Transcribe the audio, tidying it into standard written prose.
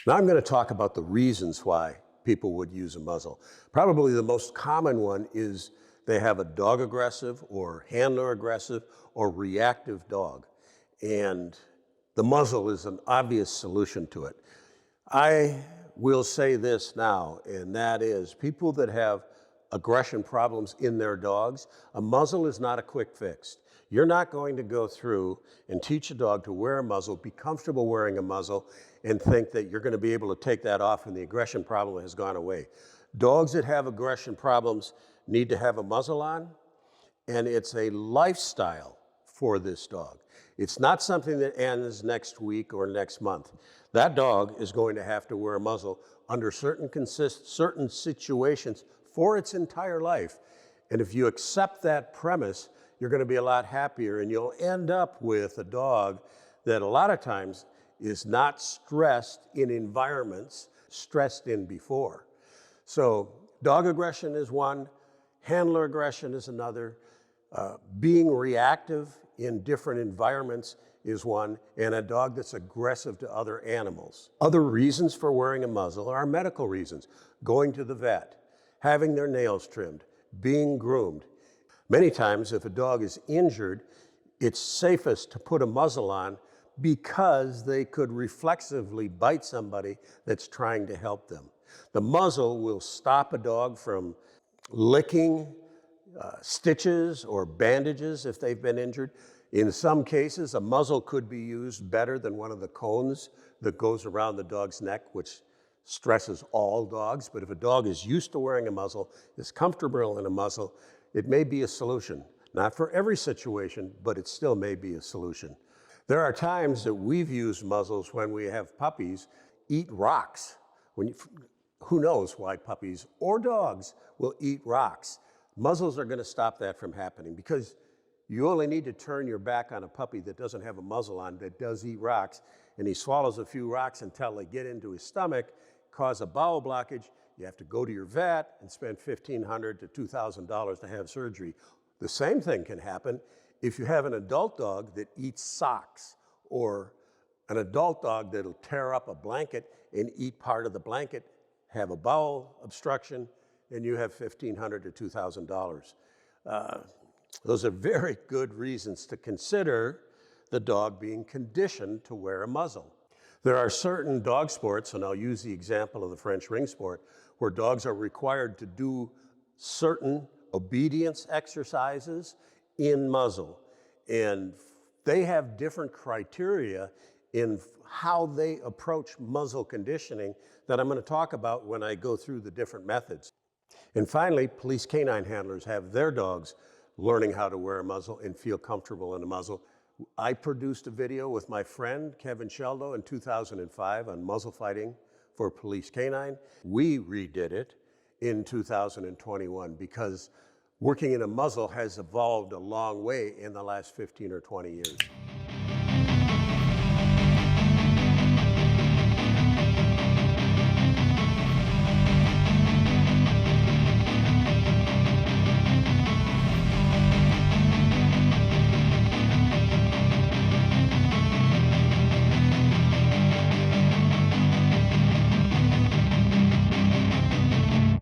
Now I'm going to talk about the reasons why people would use a muzzle. Probably the most common one is they have a dog aggressive or handler aggressive or reactive dog. And the muzzle is an obvious solution to it. I will say this now, and that is people that have aggression problems in their dogs, a muzzle is not a quick fix. You're not going to go through and teach a dog to wear a muzzle, be comfortable wearing a muzzle, and think that you're going to be able to take that off and the aggression problem has gone away. Dogs that have aggression problems need to have a muzzle on, and it's a lifestyle for this dog. It's not something that ends next week or next month. That dog is going to have to wear a muzzle under certain situations for its entire life. And if you accept that premise, you're going to be a lot happier, and you'll end up with a dog that a lot of times is not stressed in environments stressed in before. So dog aggression is one, handler aggression is another, being reactive in different environments is one, and a dog that's aggressive to other animals. Other reasons for wearing a muzzle are medical reasons: going to the vet, having their nails trimmed, being groomed. Many times if a dog is injured, it's safest to put a muzzle on because they could reflexively bite somebody that's trying to help them. The muzzle will stop a dog from licking stitches or bandages if they've been injured. In some cases, a muzzle could be used better than one of the cones that goes around the dog's neck, which stresses all dogs. But if a dog is used to wearing a muzzle, is comfortable in a muzzle, it may be a solution. Not for every situation, but it still may be a solution. There are times that we've used muzzles when we have puppies eat rocks. Who knows why puppies or dogs will eat rocks? Muzzles are going to stop that from happening, because you only need to turn your back on a puppy that doesn't have a muzzle on, that does eat rocks, and he swallows a few rocks until they get into his stomach, cause a bowel blockage. You have to go to your vet and spend $1,500 to $2,000 to have surgery. The same thing can happen if you have an adult dog that eats socks, or an adult dog that'll tear up a blanket and eat part of the blanket, have a bowel obstruction, and you have $1,500 to $2,000. Those are very good reasons to consider the dog being conditioned to wear a muzzle. There are certain dog sports, and I'll use the example of the French ring sport, where dogs are required to do certain obedience exercises in muzzle. And they have different criteria in how they approach muzzle conditioning that I'm going to talk about when I go through the different methods. And finally, police canine handlers have their dogs learning how to wear a muzzle and feel comfortable in a muzzle. I produced a video with my friend Kevin Sheldo in 2005 on muzzle fighting for police canine. We redid it in 2021 because working in a muzzle has evolved a long way in the last 15 or 20 years.